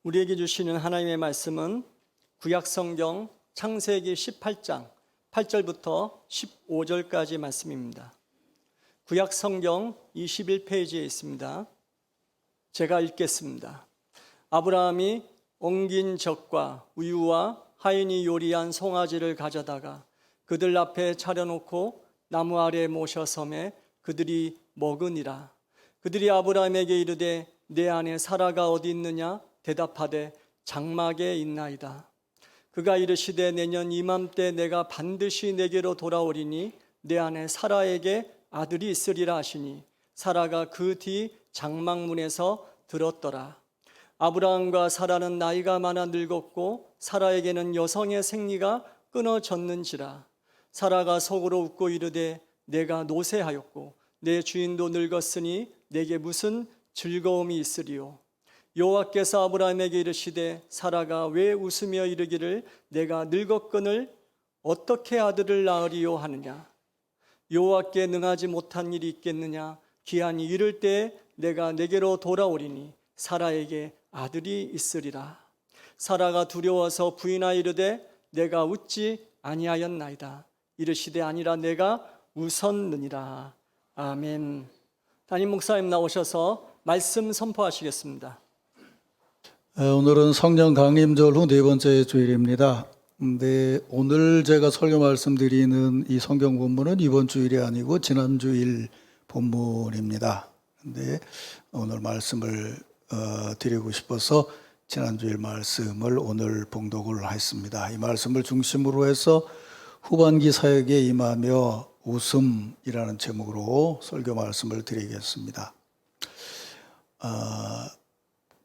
우리에게 주시는 하나님의 말씀은 구약성경 창세기 18장 8절부터 15절까지 말씀입니다. 구약성경 21페이지에 있습니다. 제가 읽겠습니다. 아브라함이 엉긴 젖과 우유와 하인이 요리한 송아지를 가져다가 그들 앞에 차려놓고 나무 아래 모셔 섬에 그들이 먹으니라. 그들이 아브라함에게 이르되 내 아내 사라가 어디 있느냐? 대답하되 장막에 있나이다. 그가 이르시되 내년 이맘때 내가 반드시 내게로 돌아오리니 내 아내 사라에게 아들이 있으리라 하시니 사라가 그 뒤 장막문에서 들었더라. 아브라함과 사라는 나이가 많아 늙었고 사라에게는 여성의 생리가 끊어졌는지라. 사라가 속으로 웃고 이르되 내가 노쇠하였고 내 주인도 늙었으니 내게 무슨 즐거움이 있으리요. 여호와께서 아브라함에게 이르시되 사라가 왜 웃으며 이르기를 내가 늙었거늘 어떻게 아들을 낳으리요 하느냐. 여호와께 능하지 못한 일이 있겠느냐. 기한이 이를 때에 내가 내게로 돌아오리니 사라에게 아들이 있으리라. 사라가 두려워서 부인하 이르되 내가 웃지 아니하였나이다. 이르시되 아니라 내가 웃었느니라. 아멘. 담임 목사님 나오셔서 말씀 선포하시겠습니다. 오늘은 성령 강림절 후 네 번째 주일입니다. 오늘 제가 설교 말씀드리는 이 성경 본문은 이번 주일이 아니고 지난 주일 본문입니다. 근데 오늘 말씀을 드리고 싶어서 지난 주일 말씀을 오늘 봉독을 했습니다. 이 말씀을 중심으로 해서 후반기 사역에 임하며 웃음이라는 제목으로 설교 말씀을 드리겠습니다.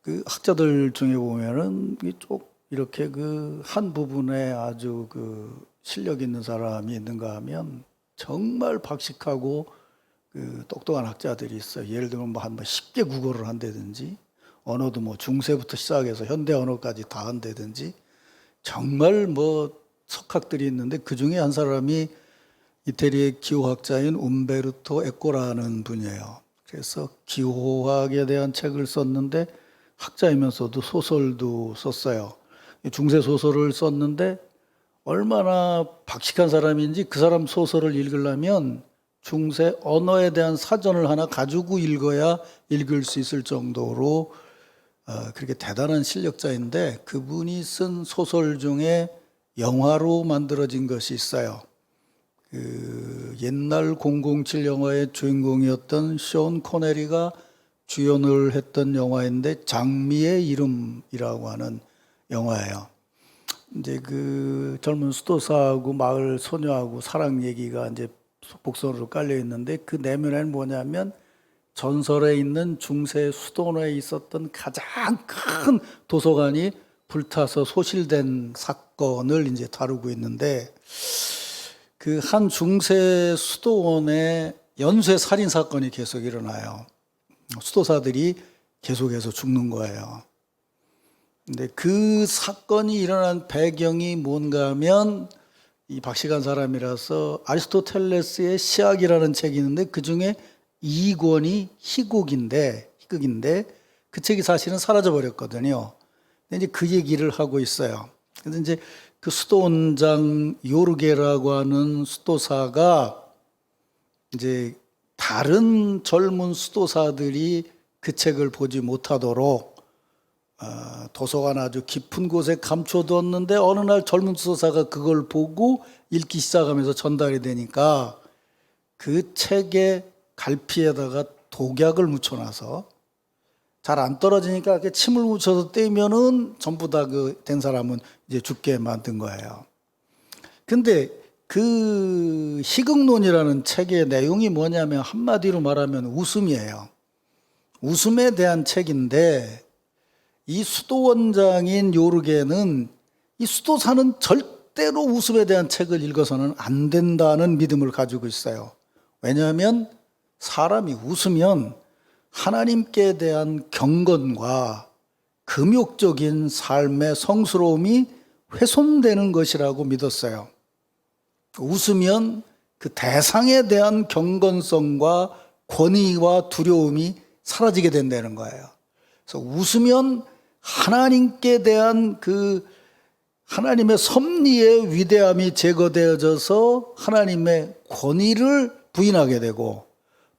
그 학자들 중에 보면은 쭉 이렇게 그 한 부분에 아주 그 실력 있는 사람이 있는가 하면 정말 박식하고 그 똑똑한 학자들이 있어요. 예를 들면 뭐 한 10개 국어를 한다든지 언어도 뭐 중세부터 시작해서 현대 언어까지 다 한다든지 정말 뭐 석학들이 있는데 그 중에 한 사람이 이태리의 기호학자인 움베르토 에코라는 분이에요. 그래서 기호학에 대한 책을 썼는데 학자이면서도 소설도 썼어요. 중세 소설을 썼는데 얼마나 박식한 사람인지 그 사람 소설을 읽으려면 중세 언어에 대한 사전을 하나 가지고 읽어야 읽을 수 있을 정도로 그렇게 대단한 실력자인데 그분이 쓴 소설 중에 영화로 만들어진 것이 있어요. 그 옛날 007 영화의 주인공이었던 션 코네리가 주연을 했던 영화인데 장미의 이름이라고 하는 영화예요. 이제 그 젊은 수도사하고 마을 소녀하고 사랑 얘기가 이제 복선으로 깔려 있는데 그 내면에는 뭐냐면 전설에 있는 중세 수도원에 있었던 가장 큰 도서관이 불타서 소실된 사건을 이제 다루고 있는데 그 한 중세 수도원에 연쇄 살인 사건이 계속 일어나요. 수도사들이 계속해서 죽는 거예요. 근데 그 사건이 일어난 배경이 뭔가 하면 이 박식한 사람이라서 아리스토텔레스의 시학이라는 책이 있는데 그 중에 2권이 희극인데 그 책이 사실은 사라져 버렸거든요. 근데 이제 그 얘기를 하고 있어요. 그래서 이제 그 수도원장 요르게라고 하는 수도사가 이제 다른 젊은 수도사들이 그 책을 보지 못하도록 도서관 아주 깊은 곳에 감춰두었는데 어느 날 젊은 수도사가 그걸 보고 읽기 시작하면서 전달이 되니까 그 책의 갈피에다가 독약을 묻혀놔서 잘 안 떨어지니까 이렇게 침을 묻혀서 떼면은 전부 다 그 된 사람은 이제 죽게 만든 거예요. 근데 그 희극론이라는 책의 내용이 뭐냐면 한마디로 말하면 웃음이에요. 웃음에 대한 책인데 이 수도원장인 요르게는 이 수도사는 절대로 웃음에 대한 책을 읽어서는 안 된다는 믿음을 가지고 있어요. 왜냐하면 사람이 웃으면 하나님께 대한 경건과 금욕적인 삶의 성스러움이 훼손되는 것이라고 믿었어요. 웃으면 그 대상에 대한 경건성과 권위와 두려움이 사라지게 된다는 거예요. 그래서 웃으면 하나님께 대한 그 하나님의 섭리의 위대함이 제거되어져서 하나님의 권위를 부인하게 되고,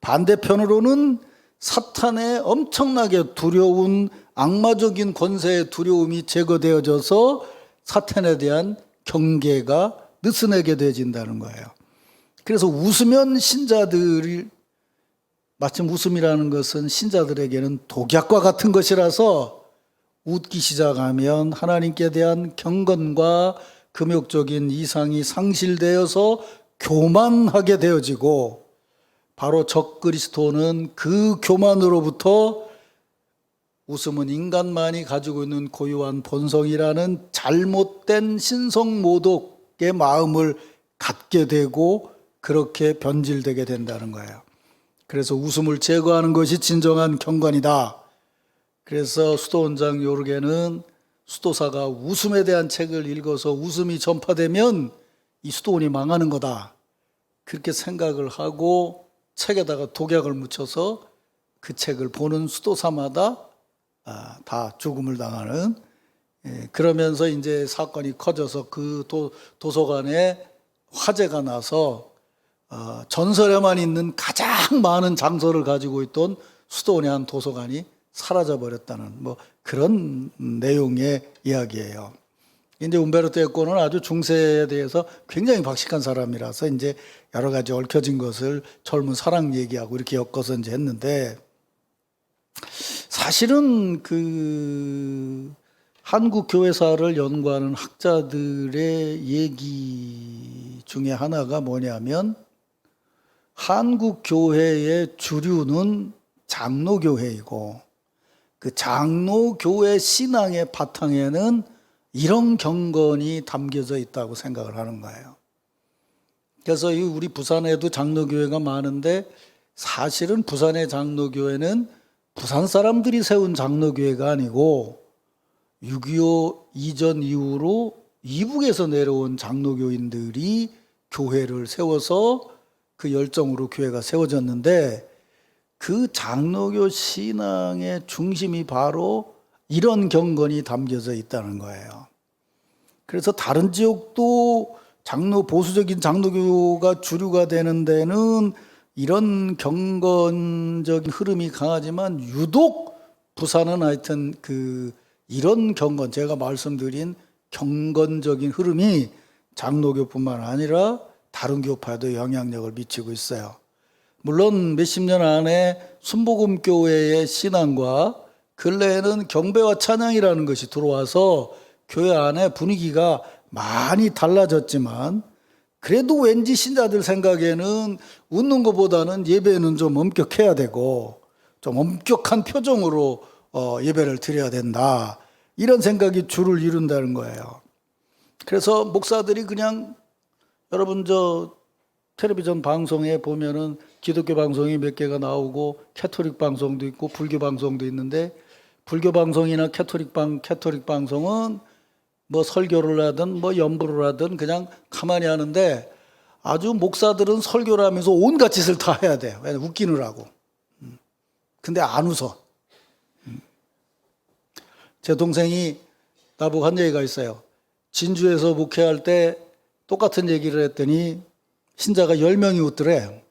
반대편으로는 사탄의 엄청나게 두려운 악마적인 권세의 두려움이 제거되어져서 사탄에 대한 경계가 느슨하게 되어진다는 거예요. 그래서 웃으면 신자들이, 마침 웃음이라는 것은 신자들에게는 독약과 같은 것이라서 웃기 시작하면 하나님께 대한 경건과 금욕적인 이상이 상실되어서 교만하게 되어지고, 바로 적그리스도는 그 교만으로부터 웃음은 인간만이 가지고 있는 고유한 본성이라는 잘못된 신성모독의 마음을 갖게 되고 그렇게 변질되게 된다는 거예요. 그래서 웃음을 제거하는 것이 진정한 경건이다. 그래서 수도원장 요르게는 수도사가 웃음에 대한 책을 읽어서 웃음이 전파되면 이 수도원이 망하는 거다, 그렇게 생각을 하고 책에다가 독약을 묻혀서 그 책을 보는 수도사마다 다 죽음을 당하는, 그러면서 이제 사건이 커져서 그 도서관에 화재가 나서 전설에만 있는 가장 많은 장서를 가지고 있던 수도원의 한 도서관이 사라져 버렸다는 뭐 그런 내용의 이야기예요. 이제 움베르토 에코는 아주 중세에 대해서 굉장히 박식한 사람이라서 이제 여러 가지 얽혀진 것을 젊은 사랑 얘기하고 이렇게 엮어서 이제 했는데, 사실은 그 한국 교회사를 연구하는 학자들의 얘기 중에 하나가 뭐냐면, 한국 교회의 주류는 장로교회이고 그 장로교회 신앙의 바탕에는 이런 경건이 담겨져 있다고 생각을 하는 거예요. 그래서 우리 부산에도 장로교회가 많은데, 사실은 부산의 장로교회는 부산 사람들이 세운 장로교회가 아니고 6.25 이전 이후로 이북에서 내려온 장로교인들이 교회를 세워서 그 열정으로 교회가 세워졌는데, 그 장로교 신앙의 중심이 바로 이런 경건이 담겨져 있다는 거예요. 그래서 다른 지역도 보수적인 장로교가 주류가 되는 데는 이런 경건적인 흐름이 강하지만, 유독 부산은 하여튼 이런 경건, 제가 말씀드린 경건적인 흐름이 장로교뿐만 아니라 다른 교파에도 영향력을 미치고 있어요. 물론 몇십 년 안에 순복음교회의 신앙과 근래에는 경배와 찬양이라는 것이 들어와서 교회 안에 분위기가 많이 달라졌지만, 그래도 왠지 신자들 생각에는 웃는 것보다는 예배는 좀 엄격해야 되고 좀 엄격한 표정으로 예배를 드려야 된다, 이런 생각이 주를 이룬다는 거예요. 그래서 목사들이 그냥, 여러분 텔레비전 방송에 보면은 기독교 방송이 몇 개가 나오고 캐토릭 방송도 있고 불교 방송도 있는데, 불교 방송이나 캐토릭 방송은 뭐 설교를 하든 뭐 연부를 하든 그냥 가만히 하는데, 아주 목사들은 설교를 하면서 온갖 짓을 다 해야 돼요. 왜냐면 웃기느라고. 근데 안 웃어. 제 동생이 나보고 한 얘기가 있어요. 진주에서 목회할 때 똑같은 얘기를 했더니 신자가 10명이 웃더래.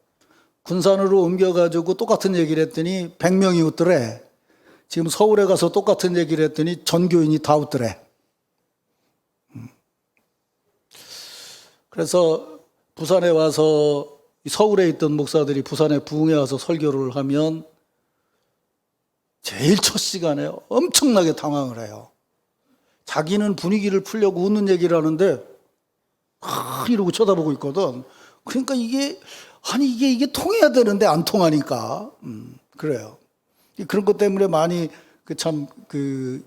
군산으로 옮겨가지고 똑같은 얘기를 했더니 100명이 웃더래. 지금 서울에 가서 똑같은 얘기를 했더니 전교인이 다 웃더래. 그래서 부산에 와서, 서울에 있던 목사들이 부산에 부흥에 와서 설교를 하면 제일 첫 시간에 엄청나게 당황을 해요. 자기는 분위기를 풀려고 웃는 얘기를 하는데 이러고 쳐다보고 있거든. 그러니까 이게 통해야 되는데 안 통하니까. 그래요. 그런 것 때문에 많이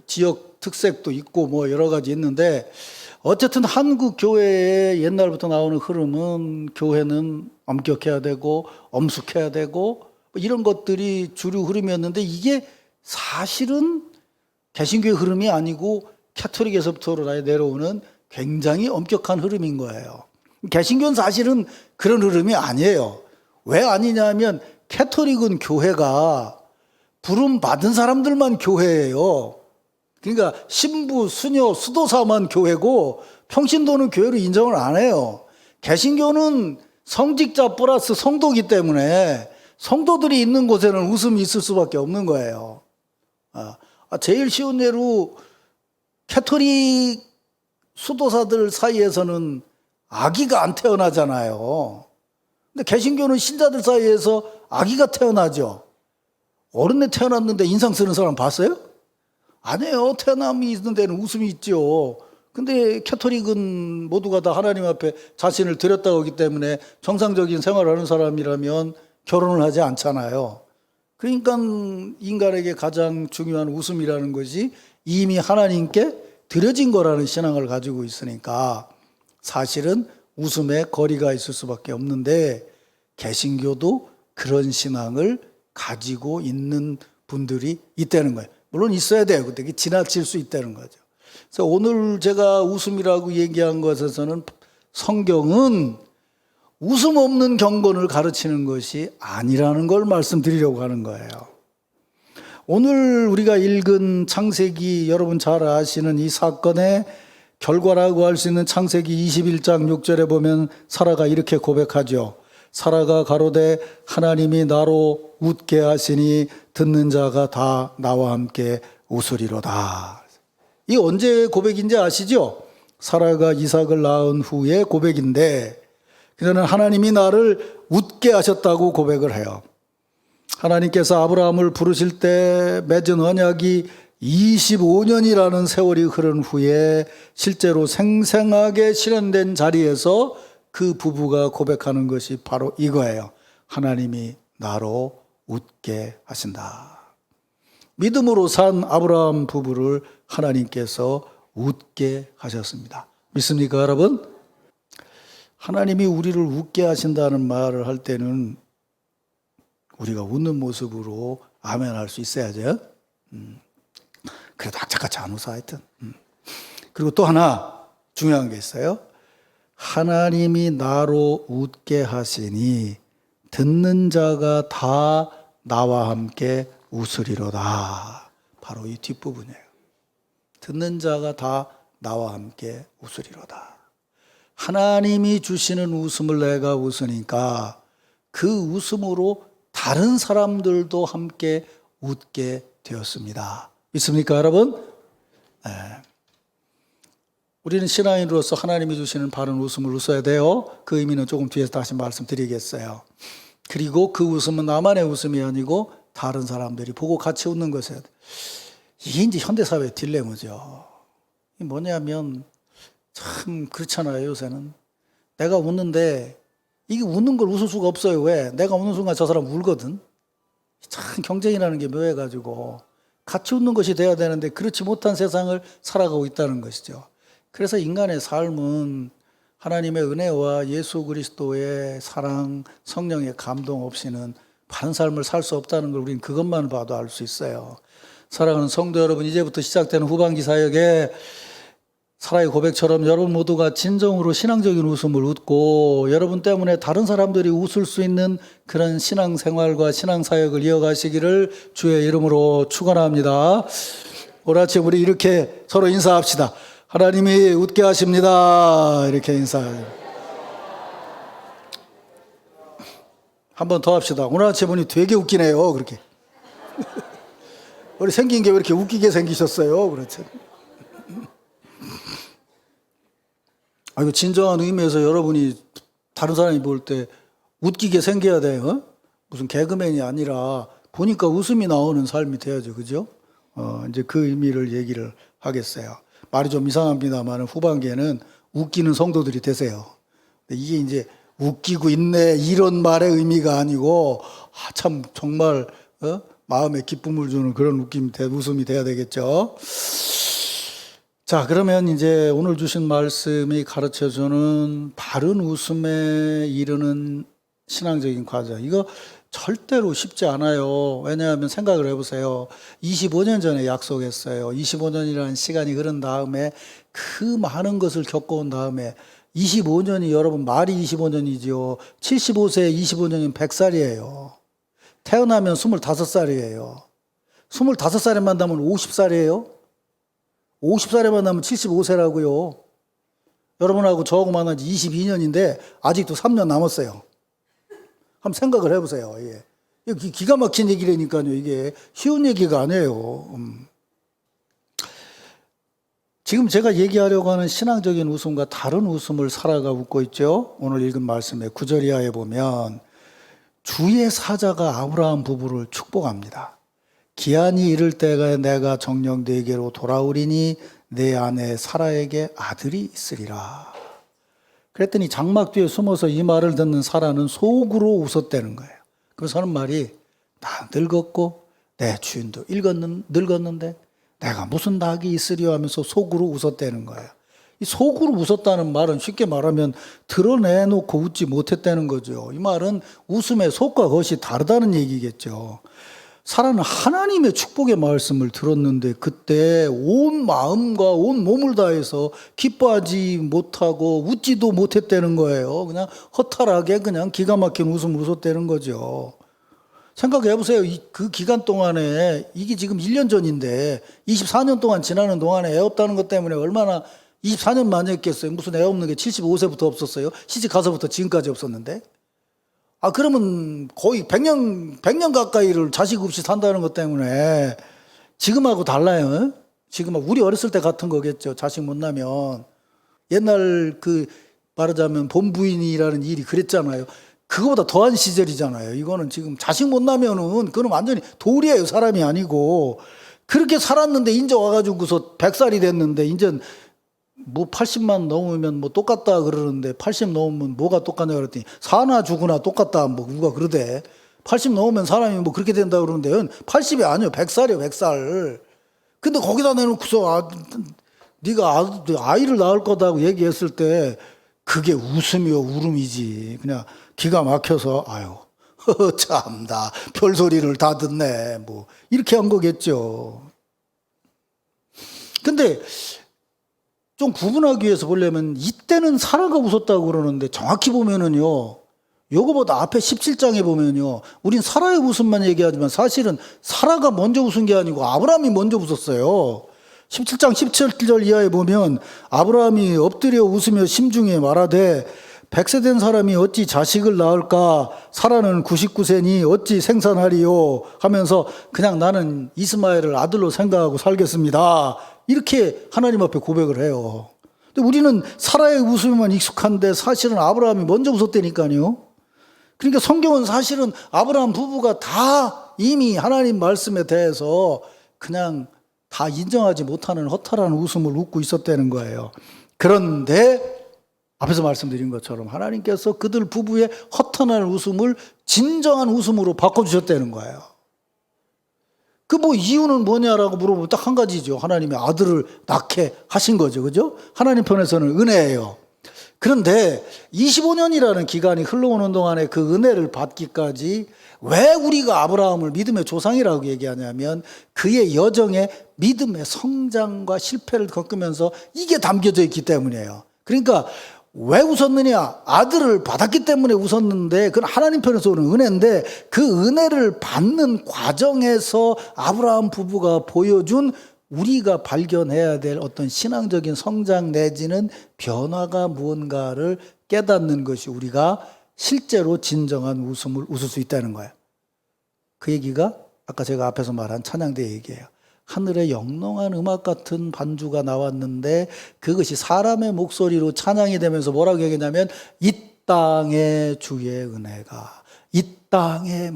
지역 특색도 있고 뭐 여러 가지 있는데, 어쨌든 한국 교회의 옛날부터 나오는 흐름은 교회는 엄격해야 되고 엄숙해야 되고 이런 것들이 주류 흐름이었는데, 이게 사실은 개신교의 흐름이 아니고 캐토릭에서부터 내려오는 굉장히 엄격한 흐름인 거예요. 개신교는 사실은 그런 흐름이 아니에요. 왜 아니냐면, 캐토릭은 교회가 부름 받은 사람들만 교회예요. 그러니까 신부, 수녀, 수도사만 교회고 평신도는 교회로 인정을 안 해요. 개신교는 성직자 플러스 성도기 때문에 성도들이 있는 곳에는 웃음이 있을 수밖에 없는 거예요. 제일 쉬운 예로 캐토릭 수도사들 사이에서는 아기가 안 태어나잖아요. 근데 개신교는 신자들 사이에서 아기가 태어나죠. 어른에 태어났는데 인상 쓰는 사람 봤어요? 아니에요. 태어남이 있는 데는 웃음이 있죠. 근데 캐토릭은 모두가 다 하나님 앞에 자신을 드렸다고 하기 때문에 정상적인 생활을 하는 사람이라면 결혼을 하지 않잖아요. 그러니까 인간에게 가장 중요한 웃음이라는 것이 이미 하나님께 드려진 거라는 신앙을 가지고 있으니까 사실은 웃음에 거리가 있을 수밖에 없는데 개신교도 그런 신앙을 가지고 있는 분들이 있다는 거예요. 물론 있어야 돼요. 그때 지나칠 수 있다는 거죠. 그래서 오늘 제가 웃음이라고 얘기한 것에서는 성경은 웃음 없는 경건을 가르치는 것이 아니라는 걸 말씀드리려고 하는 거예요. 오늘 우리가 읽은 창세기, 여러분 잘 아시는 이 사건의 결과라고 할 수 있는 창세기 21장 6절에 보면 사라가 이렇게 고백하죠. 사라가 가로되 하나님이 나로 웃게 하시니 듣는 자가 다 나와 함께 웃으리로다. 이 언제 고백인지 아시죠? 사라가 이삭을 낳은 후의 고백인데 그녀는 하나님이 나를 웃게 하셨다고 고백을 해요. 하나님께서 아브라함을 부르실 때 맺은 언약이 25년이라는 세월이 흐른 후에 실제로 생생하게 실현된 자리에서 그 부부가 고백하는 것이 바로 이거예요. 하나님이 나로 웃게 하신다. 믿음으로 산 아브라함 부부를 하나님께서 웃게 하셨습니다. 믿습니까, 여러분? 하나님이 우리를 웃게 하신다는 말을 할 때는 우리가 웃는 모습으로 아멘 할 수 있어야죠. 그래도 악착같이 안 웃어 하여튼. 그리고 또 하나 중요한 게 있어요. 하나님이 나로 웃게 하시니 듣는 자가 다 나와 함께 웃으리로다. 바로 이 뒷부분이에요. 듣는 자가 다 나와 함께 웃으리로다. 하나님이 주시는 웃음을 내가 웃으니까 그 웃음으로 다른 사람들도 함께 웃게 되었습니다. 믿습니까, 여러분? 네. 우리는 신앙인으로서 하나님이 주시는 바른 웃음을 웃어야 돼요. 그 의미는 조금 뒤에서 다시 말씀드리겠어요. 그리고 그 웃음은 나만의 웃음이 아니고 다른 사람들이 보고 같이 웃는 것이에요. 이게 이제 현대사회의 딜레마죠. 이게 뭐냐면 참 그렇잖아요, 요새는. 내가 웃는데 이게 웃는 걸 웃을 수가 없어요. 왜? 내가 웃는 순간 저 사람 울거든. 참 경쟁이라는 게 묘해가지고 같이 웃는 것이 돼야 되는데 그렇지 못한 세상을 살아가고 있다는 것이죠. 그래서 인간의 삶은 하나님의 은혜와 예수 그리스도의 사랑, 성령의 감동 없이는 바른 삶을 살 수 없다는 걸 우리는 그것만 봐도 알 수 있어요. 사랑하는 성도 여러분, 이제부터 시작되는 후반기 사역에 사라의 고백처럼 여러분 모두가 진정으로 신앙적인 웃음을 웃고 여러분 때문에 다른 사람들이 웃을 수 있는 그런 신앙생활과 신앙사역을 이어가시기를 주의 이름으로 축원합니다. 오늘 아침 우리 이렇게 서로 인사합시다. 하나님이 웃게 하십니다. 이렇게 인사해요. 한 번 더 합시다. 오늘 아침 분이 되게 웃기네요. 그렇게. 우리 생긴 게 왜 이렇게 웃기게 생기셨어요? 그렇죠. 이거 진정한 의미에서 여러분이 다른 사람이 볼 때 웃기게 생겨야 돼요. 무슨 개그맨이 아니라 보니까 웃음이 나오는 삶이 돼야죠. 그죠? 이제 그 의미를 얘기를 하겠어요. 말이 좀 이상합니다만 후반기에는 웃기는 성도들이 되세요. 이게 이제 웃기고 있네 이런 말의 의미가 아니고 참 정말 마음에 기쁨을 주는 그런 웃음이 돼야 되겠죠. 자, 그러면 이제 오늘 주신 말씀이 가르쳐주는 바른 웃음에 이르는 신앙적인 과정. 이거 절대로 쉽지 않아요. 왜냐하면 생각을 해보세요. 25년 전에 약속했어요. 25년이라는 시간이 흐른 다음에 그 많은 것을 겪어온 다음에 25년이 여러분 말이 25년이죠. 75세에 25년이면 100살이에요. 태어나면 25살이에요. 25살에 만나면 50살이에요. 50살에 만나면 75세라고요. 여러분하고 저하고 만난 지 22년인데 아직도 3년 남았어요. 한번 생각을 해보세요. 예. 이게 기가 막힌 얘기라니까요. 이게 쉬운 얘기가 아니에요. 지금 제가 얘기하려고 하는 신앙적인 웃음과 다른 웃음을 사라가 웃고 있죠. 오늘 읽은 말씀에 9절 이하에 보면 주의 사자가 아브라함 부부를 축복합니다. 기한이 이를 때가 내가 정녕 네게로 돌아오리니 내 아내 사라에게 아들이 있으리라. 그랬더니 장막 뒤에 숨어서 이 말을 듣는 사라는 속으로 웃었다는 거예요. 그래서 하는 말이 나 늙었고 내 주인도 늙었는데 내가 무슨 낙이 있으리요 하면서 속으로 웃었다는 거예요. 이 속으로 웃었다는 말은 쉽게 말하면 드러내놓고 웃지 못했다는 거죠. 이 말은 웃음의 속과 겉이 다르다는 얘기겠죠. 사라는 하나님의 축복의 말씀을 들었는데 그때 온 마음과 온 몸을 다해서 기뻐하지 못하고 웃지도 못했다는 거예요. 그냥 허탈하게 그냥 기가 막힌 웃음을 웃었다는 거죠. 생각해 보세요. 그 기간 동안에 이게 지금 1년 전인데 24년 동안 지나는 동안에 애 없다는 것 때문에 얼마나 24년 만에 했겠어요. 무슨 애 없는 게 75세부터 없었어요. 시집 가서부터 지금까지 없었는데. 그러면 거의 100년 가까이를 자식 없이 산다는 것 때문에 지금하고 달라요. 지금하고 우리 어렸을 때 같은 거겠죠. 자식 못 나면. 옛날 말하자면 본부인이라는 일이 그랬잖아요. 그거보다 더한 시절이잖아요. 이거는 지금 자식 못 나면은 그건 완전히 돌이에요. 사람이 아니고. 그렇게 살았는데 이제 와가지고서 100살이 됐는데 이제 뭐 80만 넘으면 뭐 똑같다 그러는데 80 넘으면 뭐가 똑같냐 그랬더니 사나 죽으나 똑같다 뭐 누가 그러대. 80 넘으면 사람이 뭐 그렇게 된다 그러는데 80이 아니에요. 100살이에요. 100살. 근데 거기다 내놓고서 네가 아이를 낳을 거다고 얘기했을 때 그게 웃음이요 울음이지. 그냥 기가 막혀서 아유 참다 별소리를 다 듣네 뭐 이렇게 한 거겠죠. 근데 좀 구분하기 위해서 보려면 이때는 사라가 웃었다고 그러는데 정확히 보면은요 요거보다 앞에 17장에 보면요 우린 사라의 웃음만 얘기하지만 사실은 사라가 먼저 웃은 게 아니고 아브라함이 먼저 웃었어요. 17장 17절 이하에 보면 아브라함이 엎드려 웃으며 심중에 말하되 100세 된 사람이 어찌 자식을 낳을까? 사라는 99세니 어찌 생산하리요? 하면서 그냥 나는 이스마엘을 아들로 생각하고 살겠습니다. 이렇게 하나님 앞에 고백을 해요. 근데 우리는 사라의 웃음에만 익숙한데 사실은 아브라함이 먼저 웃었다니까요. 그러니까 성경은 사실은 아브라함 부부가 다 이미 하나님 말씀에 대해서 그냥 다 인정하지 못하는 허탈한 웃음을 웃고 있었다는 거예요. 그런데 앞에서 말씀드린 것처럼 하나님께서 그들 부부의 허탄한 웃음을 진정한 웃음으로 바꿔주셨다는 거예요. 이유는 뭐냐라고 물어보면 딱 한 가지죠. 하나님의 아들을 낳게 하신 거죠. 그죠? 하나님 편에서는 은혜예요. 그런데 25년이라는 기간이 흘러오는 동안에 그 은혜를 받기까지 왜 우리가 아브라함을 믿음의 조상이라고 얘기하냐면 그의 여정에 믿음의 성장과 실패를 겪으면서 이게 담겨져 있기 때문이에요. 그러니까 왜 웃었느냐? 아들을 받았기 때문에 웃었는데 그건 하나님 편에서 오는 은혜인데 그 은혜를 받는 과정에서 아브라함 부부가 보여준 우리가 발견해야 될 어떤 신앙적인 성장 내지는 변화가 무언가를 깨닫는 것이 우리가 실제로 진정한 웃음을 웃을 수 있다는 거예요. 그 얘기가 아까 제가 앞에서 말한 찬양대 얘기예요. 하늘의 영롱한 음악 같은 반주가 나왔는데 그것이 사람의 목소리로 찬양이 되면서 뭐라고 얘기하냐면 이 땅에 주의 은혜가 이 땅에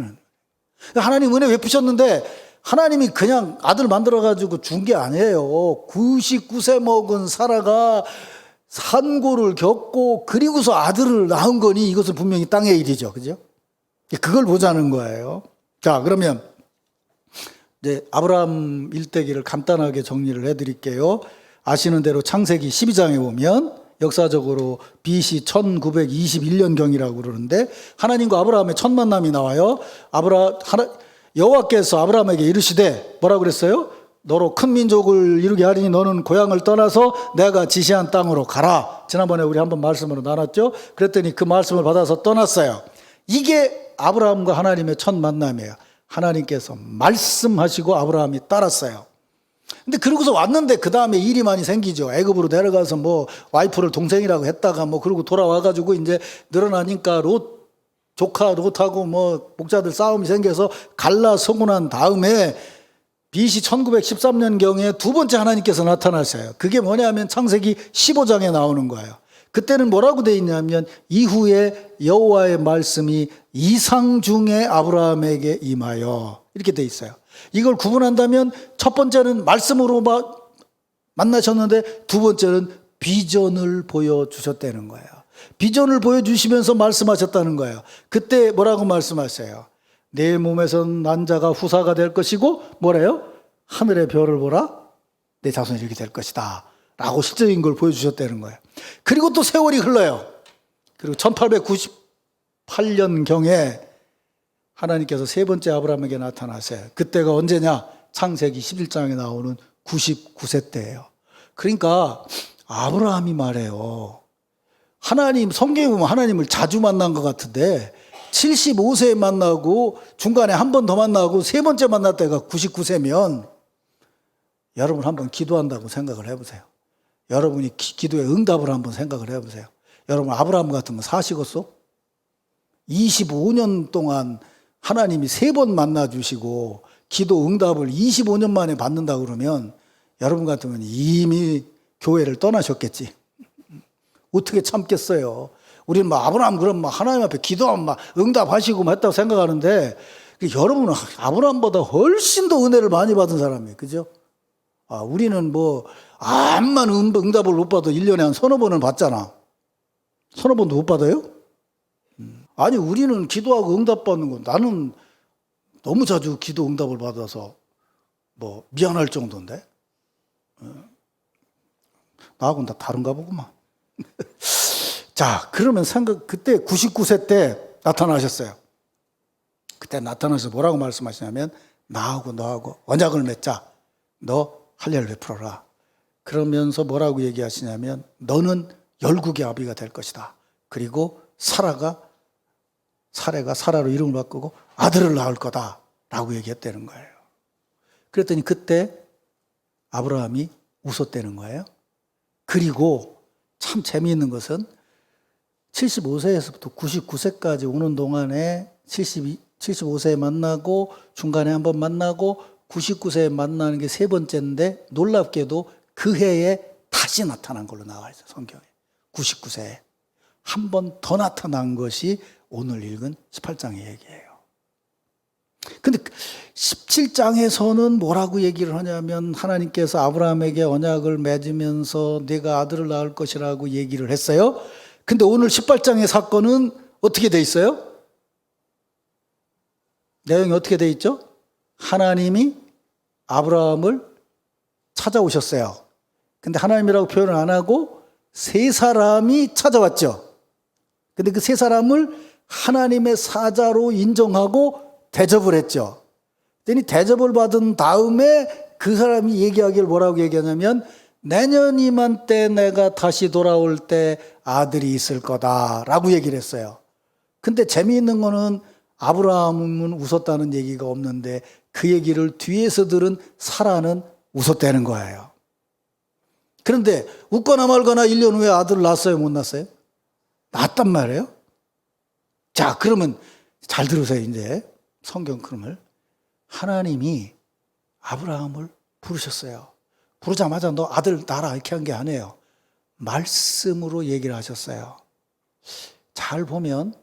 하나님 은혜 베푸셨는데 하나님이 그냥 아들 만들어가지고 준 게 아니에요. 99세 먹은 사라가 산고를 겪고 그리고서 아들을 낳은 거니 이것은 분명히 땅의 일이죠. 그죠? 그걸 보자는 거예요. 자, 그러면 이제 아브라함 일대기를 간단하게 정리를 해드릴게요. 아시는 대로 창세기 12장에 보면 역사적으로 BC 1921년경이라고 그러는데 하나님과 아브라함의 첫 만남이 나와요. 여호와께서 아브라함에게 이르시되 뭐라고 그랬어요? 너로 큰 민족을 이루게 하리니 너는 고향을 떠나서 내가 지시한 땅으로 가라. 지난번에 우리 한번 말씀으로 나눴죠. 그랬더니 그 말씀을 받아서 떠났어요. 이게 아브라함과 하나님의 첫 만남이에요. 하나님께서 말씀하시고 아브라함이 따랐어요. 근데 그러고서 왔는데 그 다음에 일이 많이 생기죠. 애굽으로 내려가서 뭐 와이프를 동생이라고 했다가 뭐 그러고 돌아와가지고 이제 늘어나니까 조카 롯하고 뭐 목자들 싸움이 생겨서 갈라 서고난 다음에 BC 1913년경에 두 번째 하나님께서 나타나셔요. 그게 뭐냐면 창세기 15장에 나오는 거예요. 그때는 뭐라고 돼 있냐면 이후에 여호와의 말씀이 이상 중에 아브라함에게 임하여 이렇게 돼 있어요. 이걸 구분한다면 첫 번째는 말씀으로 만나셨는데 두 번째는 비전을 보여주셨다는 거예요. 비전을 보여주시면서 말씀하셨다는 거예요. 그때 뭐라고 말씀하세요? 내 몸에선 난 자가 후사가 될 것이고 뭐래요? 하늘의 별을 보라 내 자손이 이렇게 될 것이다 라고 실제적인 걸 보여주셨다는 거예요. 그리고 또 세월이 흘러요. 그리고 1898년경에 하나님께서 세 번째 아브라함에게 나타나세요. 그때가 언제냐? 창세기 11장에 나오는 99세 때예요. 그러니까 아브라함이 말해요. 하나님, 성경에 보면 하나님을 자주 만난 것 같은데 75세에 만나고 중간에 한 번 더 만나고 세 번째 만날 때가 99세면 여러분 한번 기도한다고 생각을 해보세요. 여러분이 기도의 응답을 한번 생각을 해보세요. 여러분 아브라함 같으면 사시겠어? 25년 동안 하나님이 세 번 만나주시고 기도 응답을 25년 만에 받는다 그러면 여러분 같으면 이미 교회를 떠나셨겠지. 어떻게 참겠어요? 우리는 막 아브라함 그럼 막 하나님 앞에 기도하면 막 응답하시고 막 했다고 생각하는데 여러분은 아브라함보다 훨씬 더 은혜를 많이 받은 사람이에요. 그죠? 우리는 뭐 암만 응답을 못 받아도 1년에 한 서너 번은 받잖아. 서너 번도 못 받아요? 아니 우리는 기도하고 응답받는 거 나는 너무 자주 기도 응답을 받아서 뭐 미안할 정도인데 나하고는 다 다른가 보구만. 자, 그러면 그때 99세 때 나타나셨어요. 그때 나타나서 뭐라고 말씀하시냐면 나하고 너하고 언약을 맺자. 너 할례를 베풀어라. 그러면서 뭐라고 얘기하시냐면 너는 열국의 아비가 될 것이다. 그리고 사례가 사라로 이름을 바꾸고 아들을 낳을 거다 라고 얘기했다는 거예요. 그랬더니 그때 아브라함이 웃었다는 거예요. 그리고 참 재미있는 것은 75세에서부터 99세까지 오는 동안에 75세에 만나고 중간에 한번 만나고 99세에 만나는 게 세 번째인데 놀랍게도 그 해에 다시 나타난 걸로 나와 있어요. 성경에. 99세에. 한 번 더 나타난 것이 오늘 읽은 18장의 얘기예요. 근데 17장에서는 뭐라고 얘기를 하냐면 하나님께서 아브라함에게 언약을 맺으면서 네가 아들을 낳을 것이라고 얘기를 했어요. 근데 오늘 18장의 사건은 어떻게 돼 있어요? 내용이 어떻게 돼 있죠? 하나님이 아브라함을 찾아오셨어요. 근데 하나님이라고 표현을 안 하고 세 사람이 찾아왔죠. 근데 그 세 사람을 하나님의 사자로 인정하고 대접을 했죠. 그랬더니 대접을 받은 다음에 그 사람이 얘기하기를 뭐라고 얘기하냐면 내년 이맘때 내가 다시 돌아올 때 아들이 있을 거다라고 얘기를 했어요. 근데 재미있는 거는 아브라함은 웃었다는 얘기가 없는데 그 얘기를 뒤에서 들은 사라는 웃었다는 거예요. 그런데 웃거나 말거나 1년 후에 아들을 낳았어요? 못 낳았어요? 낳았단 말이에요. 자, 그러면 잘 들으세요. 이제 성경 흐름을. 하나님이 아브라함을 부르셨어요. 부르자마자 너 아들 낳아라 이렇게 한 게 아니에요. 말씀으로 얘기를 하셨어요. 잘 보면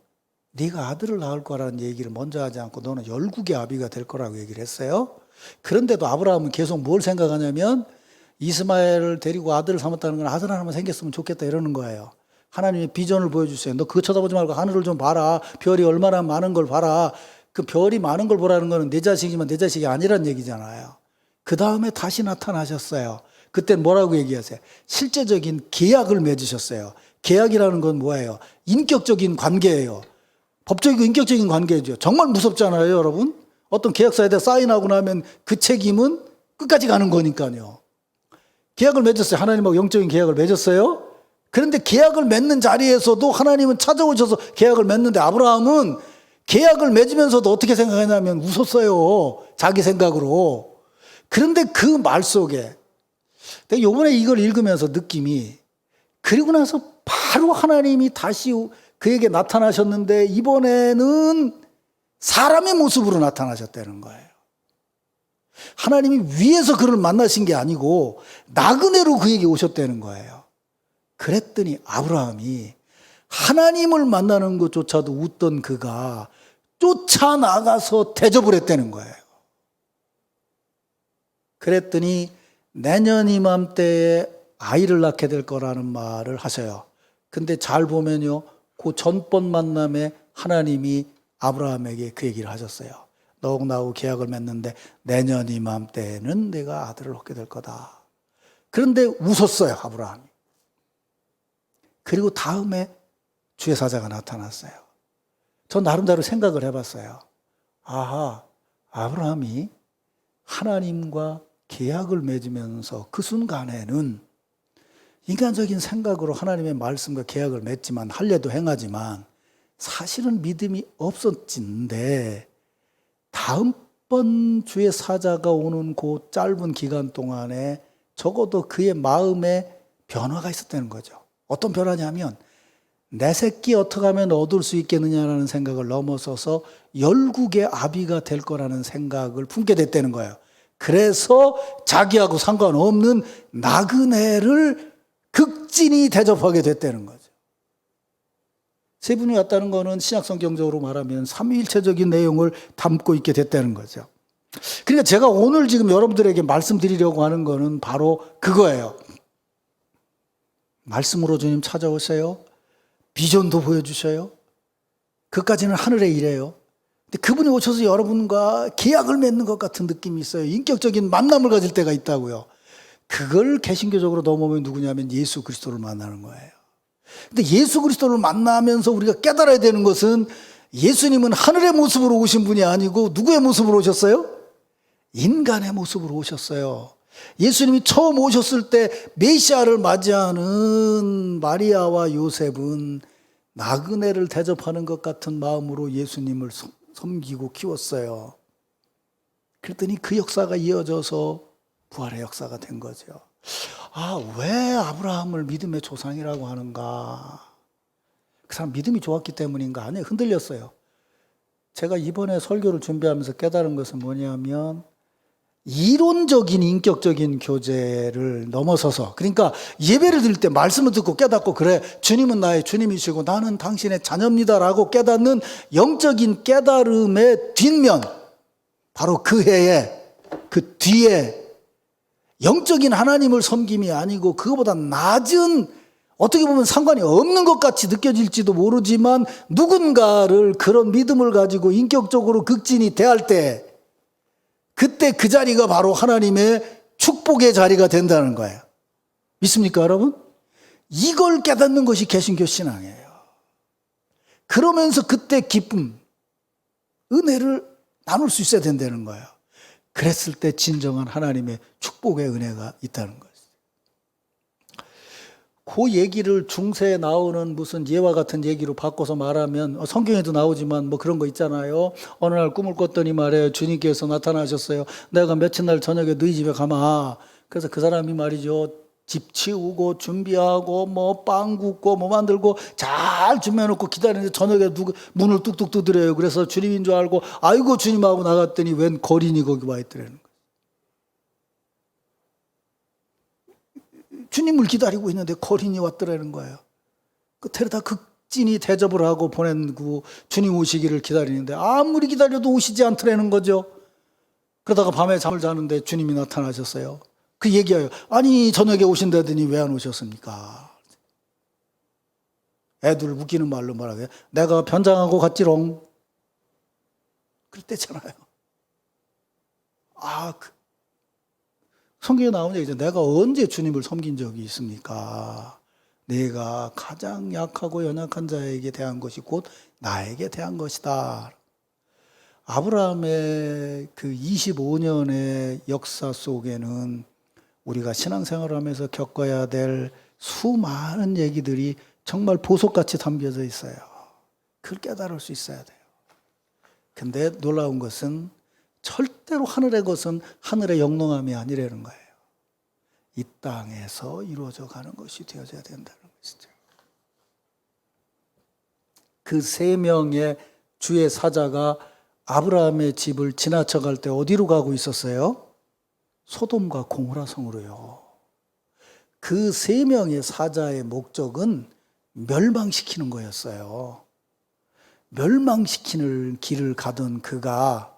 네가 아들을 낳을 거라는 얘기를 먼저 하지 않고 너는 열국의 아비가 될 거라고 얘기를 했어요. 그런데도 아브라함은 계속 뭘 생각하냐면 이스마엘을 데리고 아들을 삼았다는 건 아들 하나만 생겼으면 좋겠다 이러는 거예요. 하나님의 비전을 보여주세요. 너 그거 쳐다보지 말고 하늘을 좀 봐라. 별이 얼마나 많은 걸 봐라. 그 별이 많은 걸 보라는 거는 내 자식이면 내 자식이 아니란 얘기잖아요. 그 다음에 다시 나타나셨어요. 그때 뭐라고 얘기하세요? 실제적인 계약을 맺으셨어요. 계약이라는 건 뭐예요? 인격적인 관계예요. 법적이고 인격적인 관계죠. 정말 무섭잖아요, 여러분. 어떤 계약서에다 사인하고 나면 그 책임은 끝까지 가는 거니까요. 계약을 맺었어요. 하나님하고 영적인 계약을 맺었어요. 그런데 계약을 맺는 자리에서도 하나님은 찾아오셔서 계약을 맺는데 아브라함은 계약을 맺으면서도 어떻게 생각하냐면 웃었어요. 자기 생각으로. 그런데 그 말 속에 내가 요번에 이걸 읽으면서 느낌이, 그리고 나서 바로 하나님이 다시 그에게 나타나셨는데 이번에는 사람의 모습으로 나타나셨다는 거예요. 하나님이 위에서 그를 만나신 게 아니고 나그네로 그에게 오셨다는 거예요. 그랬더니 아브라함이 하나님을 만나는 것조차도 웃던 그가 쫓아나가서 대접을 했다는 거예요. 그랬더니 내년 이맘때에 아이를 낳게 될 거라는 말을 하셔요. 근데 잘 보면요, 그 전번 만남에 하나님이 아브라함에게 그 얘기를 하셨어요. 너하고 나하고 계약을 맺는데 내년 이맘때에는 내가 아들을 얻게 될 거다. 그런데 웃었어요, 아브라함이. 그리고 다음에 주의 사자가 나타났어요. 전 나름대로 생각을 해봤어요. 아하, 아브라함이 하나님과 계약을 맺으면서 그 순간에는 인간적인 생각으로 하나님의 말씀과 계약을 맺지만, 할례도 행하지만 사실은 믿음이 없었진데, 다음번 주의 사자가 오는 그 짧은 기간 동안에 적어도 그의 마음에 변화가 있었다는 거죠. 어떤 변화냐면, 내 새끼 어떻게 하면 얻을 수 있겠느냐라는 생각을 넘어서서 열국의 아비가 될 거라는 생각을 품게 됐다는 거예요. 그래서 자기하고 상관없는 나그네를 극진히 대접하게 됐다는 거죠. 세 분이 왔다는 것은 신약성경적으로 말하면 삼위일체적인 내용을 담고 있게 됐다는 거죠. 그러니까 제가 오늘 지금 여러분들에게 말씀드리려고 하는 것은 바로 그거예요. 말씀으로 주님 찾아오세요. 비전도 보여주셔요. 그까지는 하늘의 일이에요. 근데 그분이 오셔서 여러분과 계약을 맺는 것 같은 느낌이 있어요. 인격적인 만남을 가질 때가 있다고요. 그걸 개신교적으로 넘어오면 누구냐면 예수 그리스도를 만나는 거예요. 근데 예수 그리스도를 만나면서 우리가 깨달아야 되는 것은, 예수님은 하늘의 모습으로 오신 분이 아니고 누구의 모습으로 오셨어요? 인간의 모습으로 오셨어요. 예수님이 처음 오셨을 때 메시아를 맞이하는 마리아와 요셉은 나그네를 대접하는 것 같은 마음으로 예수님을 섬기고 키웠어요. 그랬더니 그 역사가 이어져서 부활의 역사가 된 거죠. 아, 왜 아브라함을 믿음의 조상이라고 하는가? 그 사람 믿음이 좋았기 때문인가? 아니에요. 흔들렸어요. 제가 이번에 설교를 준비하면서 깨달은 것은 뭐냐면, 이론적인 인격적인 교제를 넘어서서, 그러니까 예배를 드릴 때 말씀을 듣고 깨닫고, 그래, 주님은 나의 주님이시고 나는 당신의 자녀입니다라고 깨닫는 영적인 깨달음의 뒷면, 바로 그 해에, 그 뒤에 영적인 하나님을 섬김이 아니고 그거보다 낮은, 어떻게 보면 상관이 없는 것 같이 느껴질지도 모르지만 누군가를 그런 믿음을 가지고 인격적으로 극진히 대할 때, 그때 그 자리가 바로 하나님의 축복의 자리가 된다는 거예요. 믿습니까, 여러분? 이걸 깨닫는 것이 개신교 신앙이에요. 그러면서 그때 기쁨, 은혜를 나눌 수 있어야 된다는 거예요. 그랬을 때 진정한 하나님의 축복의 은혜가 있다는 거예요. 그 얘기를 중세에 나오는 무슨 예와 같은 얘기로 바꿔서 말하면, 성경에도 나오지만 뭐 그런 거 있잖아요. 어느 날 꿈을 꿨더니 말이에요, 주님께서 나타나셨어요. 내가 며칠 날 저녁에 너희 집에 가마. 그래서 그 사람이 말이죠, 집 치우고 준비하고 뭐 빵 굽고 뭐 만들고 잘 준비해놓고 기다리는데 저녁에 문을 뚝뚝 두드려요. 그래서 주님인 줄 알고 아이고 주님하고 나갔더니 웬 거린이 거기 와 있더라는 거예요. 주님을 기다리고 있는데 거린이 왔더라는 거예요. 끝에 다 극진히 대접을 하고 보내고 주님 오시기를 기다리는데 아무리 기다려도 오시지 않더라는 거죠. 그러다가 밤에 잠을 자는데 주님이 나타나셨어요. 그 얘기예요. 아니 저녁에 오신다더니 왜 안 오셨습니까? 애들 웃기는 말로 말하게, 내가 변장하고 갔지롱. 그랬대잖아요. 성경에 나오는 얘기죠. 내가 언제 주님을 섬긴 적이 있습니까? 내가 가장 약하고 연약한 자에게 대한 것이 곧 나에게 대한 것이다. 아브라함의 그 25년의 역사 속에는 우리가 신앙생활을 하면서 겪어야 될 수많은 얘기들이 정말 보석같이 담겨져 있어요. 그걸 깨달을 수 있어야 돼요. 근데 놀라운 것은 절대로 하늘의 것은 하늘의 영롱함이 아니라는 거예요. 이 땅에서 이루어져 가는 것이 되어져야 된다는 것이죠. 그 세 명의 주의 사자가 아브라함의 집을 지나쳐 갈 때 어디로 가고 있었어요? 소돔과 고모라 성으로요. 그 세 명의 사자의 목적은 멸망시키는 거였어요. 멸망시키는 길을 가던 그가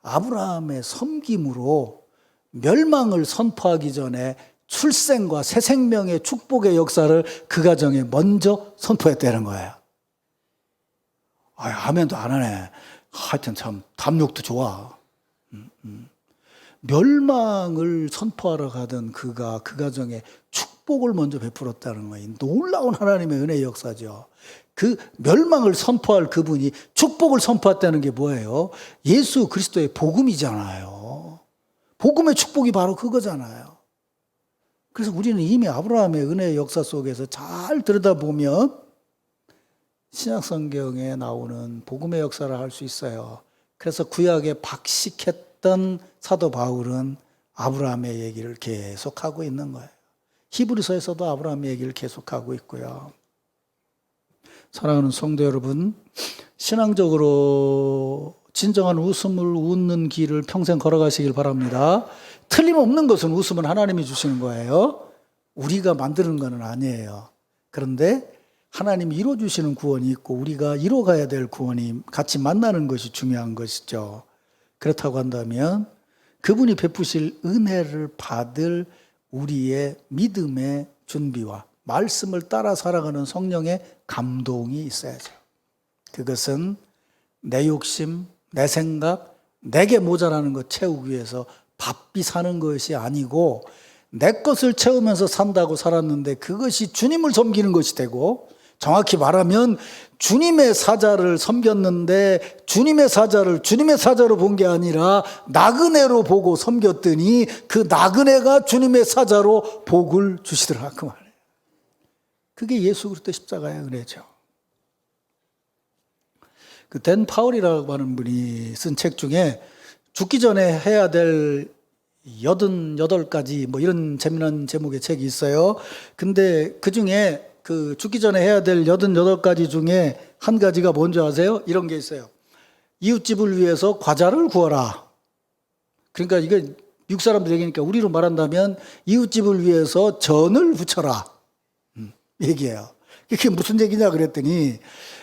아브라함의 섬김으로 멸망을 선포하기 전에 출생과 새 생명의 축복의 역사를 그 가정에 먼저 선포했다는 거예요. 아멘도 안 하네. 하여튼 참 담력도 좋아. 멸망을 선포하러 가던 그가 그 가정에 축복을 먼저 베풀었다는 거예요. 놀라운 하나님의 은혜의 역사죠. 그 멸망을 선포할 그분이 축복을 선포했다는 게 뭐예요? 예수 그리스도의 복음이잖아요. 복음의 축복이 바로 그거잖아요. 그래서 우리는 이미 아브라함의 은혜의 역사 속에서 잘 들여다보면 신약성경에 나오는 복음의 역사를 할 수 있어요. 그래서 구약에 박식했던 사도 바울은 아브라함의 얘기를 계속하고 있는 거예요. 히브리서에서도 아브라함의 얘기를 계속하고 있고요. 사랑하는 성도 여러분, 신앙적으로 진정한 웃음을 웃는 길을 평생 걸어가시길 바랍니다. 틀림없는 것은 웃음은 하나님이 주시는 거예요. 우리가 만드는 건 아니에요. 그런데 하나님이 이루어주시는 구원이 있고 우리가 이루어가야 될 구원이 같이 만나는 것이 중요한 것이죠. 그렇다고 한다면 그분이 베푸실 은혜를 받을 우리의 믿음의 준비와 말씀을 따라 살아가는 성령의 감동이 있어야죠. 그것은 내 욕심, 내 생각, 내게 모자라는 것 채우기 위해서 바삐 사는 것이 아니고 내 것을 채우면서 산다고 살았는데 그것이 주님을 섬기는 것이 되고, 정확히 말하면 주님의 사자를 섬겼는데 주님의 사자를 주님의 사자로 본 게 아니라 나그네로 보고 섬겼더니 그 나그네가 주님의 사자로 복을 주시더라 그 말이에요. 그게 예수 그리스도 십자가의 은혜죠. 그 댄 파울이라고 하는 분이 쓴 책 중에 죽기 전에 해야 될 88가지 뭐 이런 재미난 제목의 책이 있어요. 근데 그 중에 그 죽기 전에 해야 될 88가지 중에 한 가지가 뭔지 아세요? 이런 게 있어요. 이웃집을 위해서 과자를 구워라. 그러니까 이게 미국 사람들 얘기니까 우리로 말한다면 이웃집을 위해서 전을 부쳐라. 얘기해요. 이게 무슨 얘기냐 그랬더니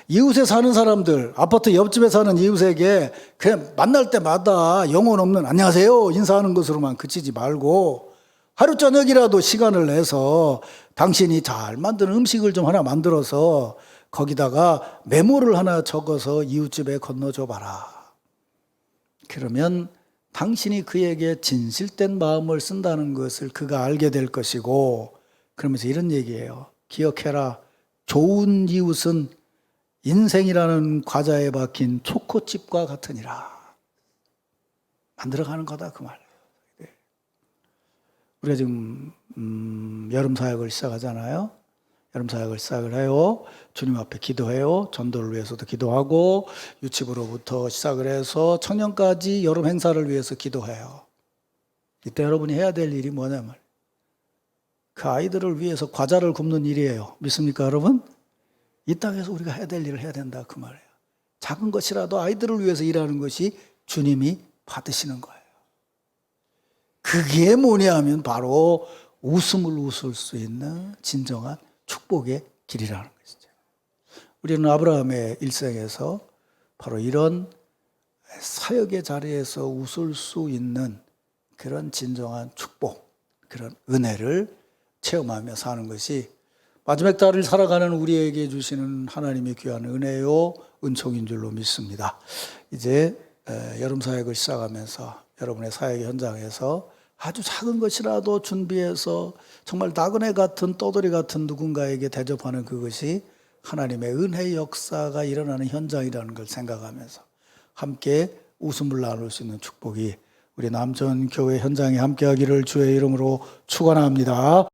이웃에 사는 사람들, 아파트 옆집에 사는 이웃에게 그냥 만날 때마다 영혼 없는 안녕하세요 인사하는 것으로만 그치지 말고 하루 저녁이라도 시간을 내서 당신이 잘 만드는 음식을 좀 하나 만들어서 거기다가 메모를 하나 적어서 이웃집에 건너줘 봐라. 그러면 당신이 그에게 진실된 마음을 쓴다는 것을 그가 알게 될 것이고, 그러면서 이런 얘기예요. 기억해라. 좋은 이웃은 인생이라는 과자에 박힌 초코칩과 같으니라. 만들어가는 거다 그 말이에요. 우리가 지금 여름 사역을 시작하잖아요. 여름 사역을 시작을 해요. 주님 앞에 기도해요. 전도를 위해서도 기도하고 유치부로부터 시작을 해서 청년까지 여름 행사를 위해서 기도해요. 이때 여러분이 해야 될 일이 뭐냐면 그 아이들을 위해서 과자를 굽는 일이에요. 믿습니까 여러분? 이 땅에서 우리가 해야 될 일을 해야 된다 그 말이에요. 작은 것이라도 아이들을 위해서 일하는 것이 주님이 받으시는 거예요. 그게 뭐냐 하면 바로 웃음을 웃을 수 있는 진정한 축복의 길이라는 것이죠. 우리는 아브라함의 일생에서 바로 이런 사역의 자리에서 웃을 수 있는 그런 진정한 축복, 그런 은혜를 체험하며 사는 것이 마지막 달을 살아가는 우리에게 주시는 하나님의 귀한 은혜요 은총인 줄로 믿습니다. 이제 여름 사역을 시작하면서 여러분의 사역의 현장에서 아주 작은 것이라도 준비해서 정말 나그네 같은 떠돌이 같은 누군가에게 대접하는 그것이 하나님의 은혜의 역사가 일어나는 현장이라는 걸 생각하면서 함께 웃음을 나눌 수 있는 축복이 우리 남전교회 현장에 함께하기를 주의 이름으로 축원합니다.